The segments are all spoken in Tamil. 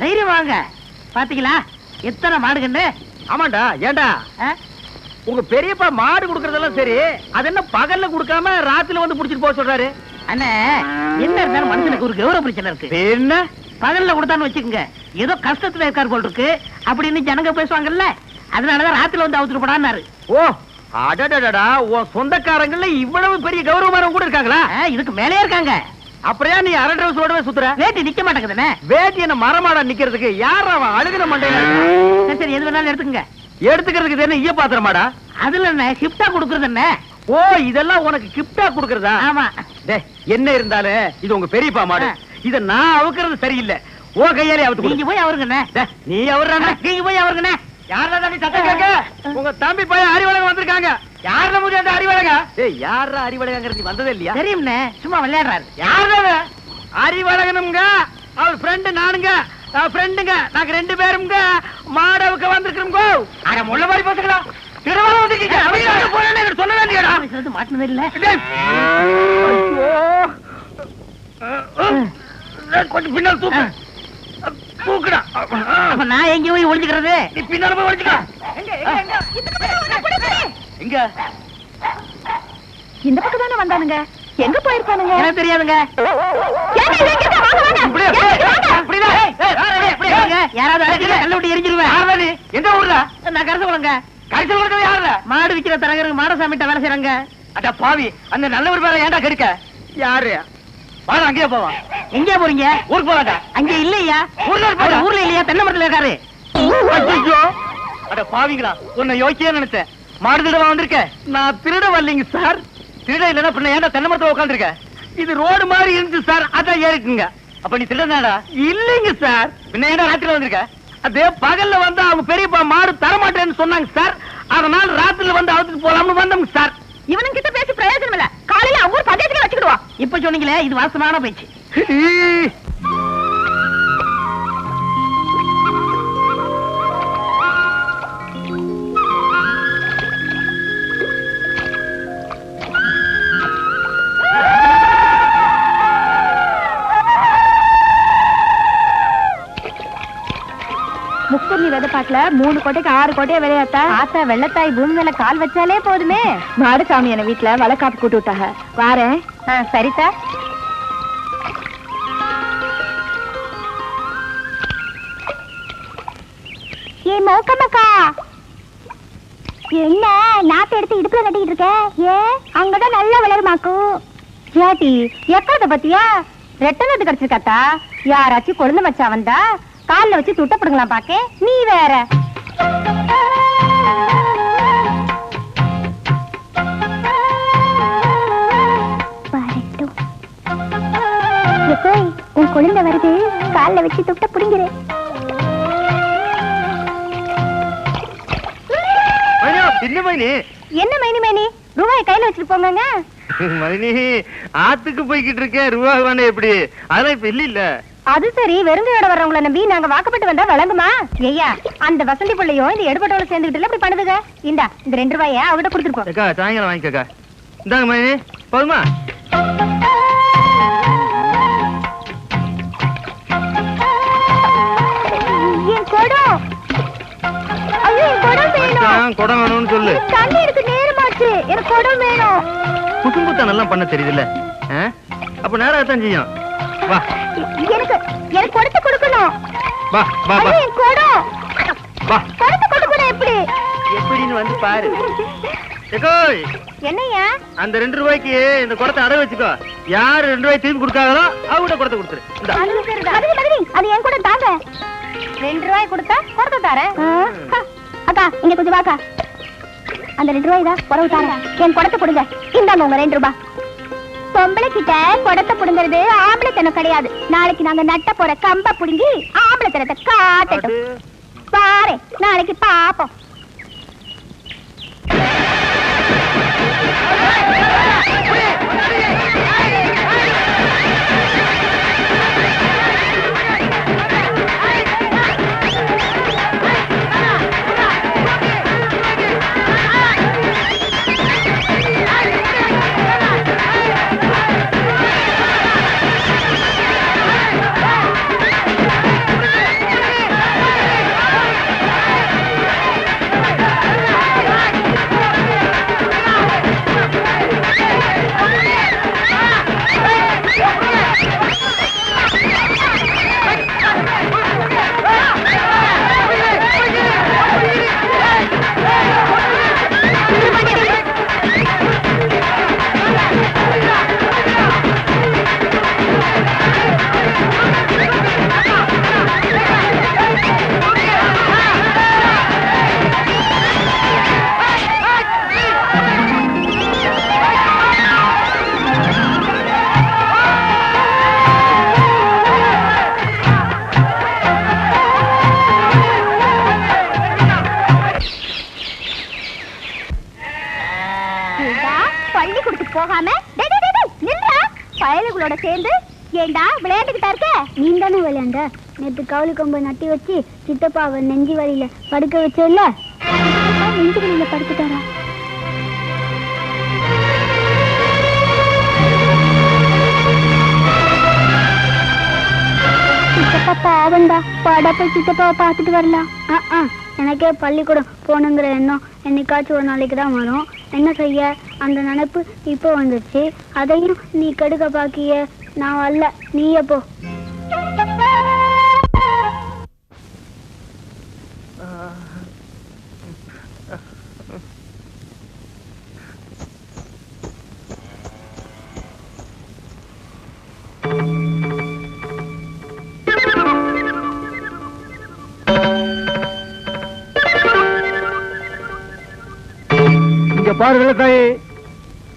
தைரியம் வாங்க. பாத்தீங்களா எத்தனை மாடுகன்னு? ஆமாண்டா. ஏண்டா உங்க பெரியப்பா மாடு குடுக்கறதெல்லாம் சரி, அது என்ன பகல்ல குடுக்காம ராத்திரில வந்து புடிச்சிட்டு போக சொல்றாரு? அண்ணே, என்ன இருந்தாலும் மனுஷனுக்கு ஒரு கௌரவ பிரச்சனை இருக்கு. என்ன பகல்ல கொடுத்தான்னு வச்சுக்கோங்க, ஏதோ கஷ்டத்துல இருக்காரு போல் இருக்கு அப்படின்னு ஜனங்க பேசுவாங்கல்ல, அதனாலதான் ராத்திரில வந்து அவுத்துட்டு போடான்னாரு. ஓ அடடடடா, உன் சொந்தக்காரங்கள்ல இவ்வளவு பெரிய கௌரவமானவங்க கூட இருக்காங்களா? இதுக்கு மேலே இருக்காங்க. அப்புறம் நீ அரை டிரவுஸோடவே சுத்துற? வேட்டி நிக்க மாட்டேங்குதுண்ணே. வேட்டி என்ன மரமாடா நிக்கிறதுக்கு? யார் அவன் அழுகிற மண்டையில? சரி எது வேணாலும் எடுத்துக்கங்க. எடுத்துக்கிறதுக்கு என்ன ஈய பாத்திரமாடா? அதுல என்ன கிஃப்டா கொடுக்கறது என்ன? ஓ இதெல்லாம் உனக்கு கிஃப்டா கொடுக்கறதா? ஆமா. என்ன இருந்தாலும் இது உங்க பெரியப்பா மாடு, இத நான் அவுக்கிறது சரியில்லை. ஓ கையாலே அவுத்து. நீங்க போய் அவருங்கண்ணே. நீ அவர்றானே. நீங்க போய் அவருங்கண்ணே. யாரா நீ சத்தம் கேட்க? உங்க தம்பி பையன் அறிவழகன் வந்திருக்காங்க. யாரா முடிய அந்த அறிவழகா? ஏய் யாரா அறிவழகங்கிறது நீ வந்ததே இல்லையா? தெரியும்ண்ணே, சும்மா விளையாடுறாரு. யாரா அறிவழகனுங்க? அவர் ஃப்ரெண்டு நானுங்க, ஃப்ரெண்டுங்க. நாங்க ரெண்டு பேருங்க மாடவுக்கு வந்திருக்கிறோம். அட முள்ள மாதிரி பேசுங்களா? திருவாரூர் வந்துட்டீங்க. அவங்க போறேன்னு எனக்கு சொன்னதே இல்லையாடா? மாட்டினது இல்ல. கொஞ்சம் பின்னால் தூக்கு. தூக்குடா. அப்ப நான் எங்க போய் ஒளிஞ்சுக்கிறது? நீ பின்னால போய் ஒளிஞ்சுக்க. எங்க? இந்த பக்கம் தானே வந்தானுங்க. எங்க போயிருப்பானுங்க? எனக்கு தெரியாதுங்க. யாராவது கல்ல விட்டு எரிஞ்சிருவேன். எந்த ஊர்ல? நான் கரசகுளங்க. கரிசல் யாருல? மாடு விக்கிற தரகருக்கு மாடசாமிட்ட வேலை செய்யறாங்க. அட பாவி, அந்த நல்லவர் பேர ஏன்டா கெடுக்க? யாரு? வாடா அங்கேயே போவான். எங்க போறீங்க? ஊருக்கு போவாடா. அங்க இல்லையா? ஊர்ல இல்லையா? தென்னை மரத்துல இருக்காரு. அட பாவிங்களா, உன்னை யோசிச்சே நினைச்சேன். மாடு திருட வந்திருக்க. நான் திருட வரலைங்க சார். திருட இல்லன்னா பின்ன ஏன்டா தென்னை மரத்துல உட்காந்துருக்க? இது ரோடு மாதிரி இருந்துச்சு சார், அதான் ஏறிக்குங்க. அப்ப நீ திருடனாடா? இல்லைங்க சார். பின்ன ஏன்டா ராத்திரில வந்திருக்க? அதே பகல்ல வந்து அவங்க பெரியப்பா மாடு தரமாட்டேன்னு சொன்னாங்க சார், அதனால ராத்திரில வந்து அவுத்துட்டு போலாம்னு வந்தோம் சார். இவனுங்க கிட்ட பேசி பிரயோஜனம் இல்ல. காலையில ஊர் பஞ்சாயத்துல வச்சுக்கிடுவான். இப்ப சொன்னீங்களே, இது வாசமான பேச்சு. முப்பொன்னி விதை பாட்டுல 3 கோட்டைக்கு 6 கோட்டையை விளையாட்டா ஆத்தா வெள்ளத்தாய் பூமி மேல கால் வச்சாலே போதுமே. மாடுசாமி என்ன வீட்டுல வளக்காப்பு கூட்டு விட்டாங்க. வாரேன். சரிதா. ஏ மோக்கமக்கா, என்ன நாட்டு எடுத்து இடுப்புல கட்டிக்கிட்டு இருக்க? ஏன் அங்கதான் நல்லா வளருமாக்கும். ஏட்டி எக்கறத பத்தியா? ரெட்டனது கிடைச்சிருக்காத்தா. யாராச்சும் கொழுந்து மச்சா வந்தா கால்ல வச்சு துட்டப்படுங்களா பாக்க. நீ வேற உன் குழந்தை வருது, கால்ல வச்சு துட்ட புடிங்கிறேன். என்ன மைனி மைனி ரூபாய் கையில வச்சுட்டு போங்க. மைனி ஆத்துக்கு போய்கிட்டு இருக்கேன். ரூபாய் வேணா எப்படி? அதெல்லாம் இப்ப இல்ல. அது சரி, வெறுங்கையோட வர்றவங்கள நம்பி நாங்க வாக்கப்பட்டு வந்தா விளங்குமா? ஐயா, அந்த வசந்தி பிள்ளையும் இந்த எடுபட்டோட சேர்ந்துகிட்டு இப்படி பண்ணுதுங்க. இந்த 2 ரூபாய அவகிட்ட கொடுத்துருப்போம். சாயங்காலம் வாங்கிக்கா. இந்தாங்க மைனி, போதுமா? என் குடம். ஐயோ, என் குடம் வேணும். குடம் வேணும்னு சொல்லு. தண்ணி எடுக்க நேரமாச்சு, எனக்கு குடம் வேணும். குசும்புத்தனெல்லாம் பண்ண தெரியுதுல்ல? அப்ப நேரம் செய்யும். வா, எனக்கு கொடுத்து கொடுக்கணும். வா வா வா. என் குடம். வா. கொடுத்து கொடுக்கணும். எப்படின்னு வந்து பாரு. என்னையா? அந்த 2 ரூபாய்க்கு இந்த குடத்தை அடை வச்சுக்கோ. யாரு 2 ரூபாய் திரும்பி கொடுக்காங்களோ அவங்க குடத்தை கொடுத்துரு. அது என் கூட தாங்க. 2 ரூபாய் கொடுத்தா குடத்தை தாரேன். அக்கா இங்க கொஞ்சம் வாக்கா. அந்த 2 ரூபாய் தான் குறவு தாரேன். என் குடத்தை கொடுங்க. இந்தாங்க உங்க 2 ரூபாய். பொம்பளை கிட்ட குடத்தை புடுங்கிறது ஆம்பளை தனம் கிடையாது. நாளைக்கு நாங்க நட்ட போற கம்ப புடுங்கி ஆம்பளை தனத்தை காட்டட்டும். பாரு, நாளைக்கு பாப்போம். போகாம நின்றா பயலுகளோட சேர்ந்து ஏண்டா விளையாட்டுக்கிட்டா இருக்க? நீ தானே விளையாண்ட நேற்று கவுளி கொம்பை நட்டி வச்சு சித்தப்பாவை நெஞ்சு வலியில படுக்க வச்ச இல்ல, நெஞ்சு வலியில படுத்துட்டாரா? சித்தப்பா பாவண்டா, பாடா போய் சித்தப்பாவை பார்த்துட்டு வரலாம். எனக்கே பள்ளிக்கூடம் போகணுங்கிற எண்ணம் என்னைக்காச்சும் ஒரு நாளைக்கு தான் வரும். என்ன செய்ய, அந்த நினைப்பு இப்போ வந்துருச்சு. அதையும் நீ கெடுக்க பாக்கிய. நான் வரல, நீயே போ. பாரு தாயே,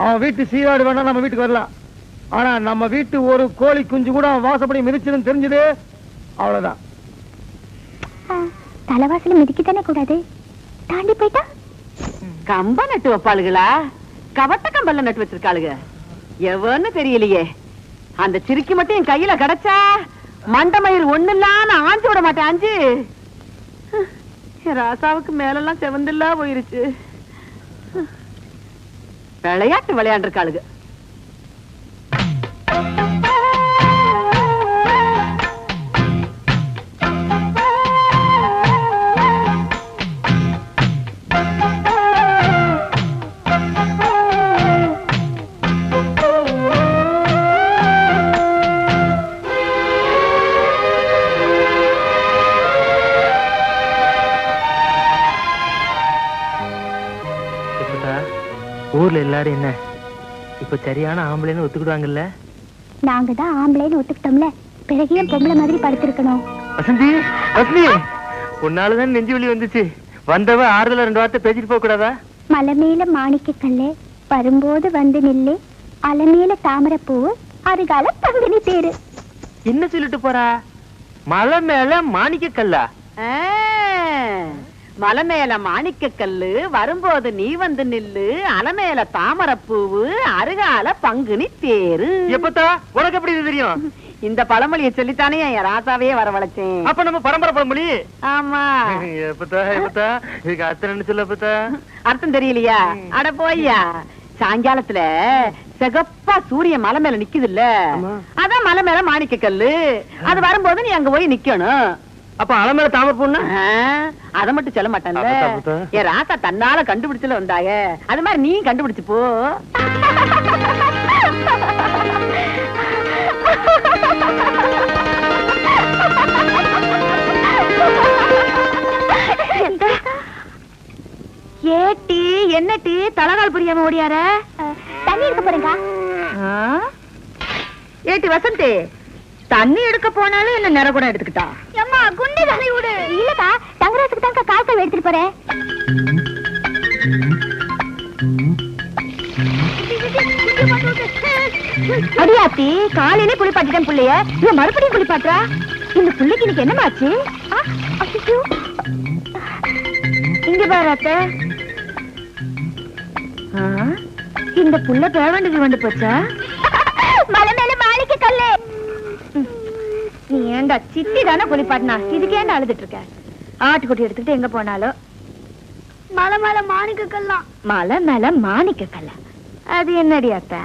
அவன் வீட்டு சீராடு வேணா நம்ம வீட்டுக்கு வரலாம். ஆனா நம்ம வீட்டு ஒரு கோழி குஞ்சு கூட அவன் வாசப்படி மிதிச்சுன்னு தெரிஞ்சது அவ்வளவுதான். தலைவாசல மிதிக்கத்தானே கூடாது, தாண்டி போயிட்டா கம்ப நட்டு வைப்பாளுகளா? கவட்ட கம்பல்ல நட்டு வச்சிருக்காளுங்க. எவன்னு தெரியலையே. அந்த சிரிக்கி மட்டும் என் கையில கிடைச்சா மண்டமயில் ஒண்ணு இல்லாம ஆஞ்சு விட மாட்டேன். ஆஞ்சு ராசாவுக்கு மேலெல்லாம் செவந்தில்லா போயிருச்சு. விளையாட்டு விளையாண்டுருக்காளுங்க. ஊர்ல எல்லாரும் என்ன இப்ப சரியான ஆம்பளைன்னு ஒத்துக்கிடுவாங்கல்ல? நாங்க தான் ஆம்பளைன்னு ஒத்துக்கிட்டோம்ல, பிறகு ஏன் பொம்பளை மாதிரி படுத்திருக்கணும்? வசந்தி, வசந்தி, உன்னாலதான் நெஞ்சு வலி வந்துச்சு. வந்தவ ஆறுதல 2 வார்த்தை பேசிட்டு போக கூடாதா? மலை மேல மாணிக்க கல்லு வரும்போது வந்து நில்லு, அலமேல தாமரை பூ அருகால தங்கினி பேரு. என்ன சொல்லிட்டு போறா? மலை மேல மாணிக்க கல்லா? மலை மேல மாணிக்க கல்லு வரும்போது நீ வந்து நில்லு, அலமேல தாமரப்பூவு அருகால பங்குனி தேரு. எப்பத்தா உனக்கு எப்படி இது தெரியும்? இந்த பழமொழியை சொல்லித்தானே என் ராசாவே வரவழைச்சேன். அப்ப நம்ம பரம்பரை பழமொழி. ஆமா. எப்பத்தா எப்பத்தா இதுக்கு அர்த்தம் என்ன சொல்ல? எப்பத்தா அர்த்தம் தெரியலையா? அட போய்யா. சாயங்காலத்துல சிகப்பா சூரியன் மலை மேல நிக்குது இல்ல, அதான் மலை மேல மாணிக்க கல்லு. அது வரும்போது நீ அங்க போய் நிக்கணும். அப்ப அலமேல தாமரை பொண்ணு அத மட்டும் சொல்ல மாட்டேன்ல. என் ராசா தன்னால கண்டுபிடிச்சுல வந்தாங்க, அது மாதிரி நீ கண்டுபிடிச்சு போ. ஏட்டி என்ன டீ தலகால் புரியாம ஓடியார? தண்ணி எடுக்க போறேங்க. ஏட்டி வசந்தி, தண்ணி எடுக்க போனாலும் என்ன நிற கூட எடுத்துக்கிட்டா? அம்மா குண்டி தலை விடு. இல்லக்கா, தங்கராசுக்கு தான் காசை எடுத்துட்டு போறேன். அடியாத்தி, காலையிலே குளிப்பாட்டிட்டேன் புள்ளைய, இவன் மறுபடியும் குளிப்பாட்டா? இந்த புள்ளைக்கு இன்னைக்கு என்னமாச்சு? இங்க பாரு அத்தை, இந்த புள்ள பேவண்டுக்கு வந்து போச்சா? மலை மேல மாணிக்க கல்லு. நீ ஏண்டா சித்தி தானே குளிப்பாட்டினா, இதுக்கு ஏண்டா அழுதுட்டு இருக்க? ஆட்டுக்குட்டி எடுத்துக்கிட்டு எங்க போனாலும் மலை மேல மாணிக்க கல்லாம். மலை மேல மாணிக்க கல்ல, அது என்னடி அத்தை?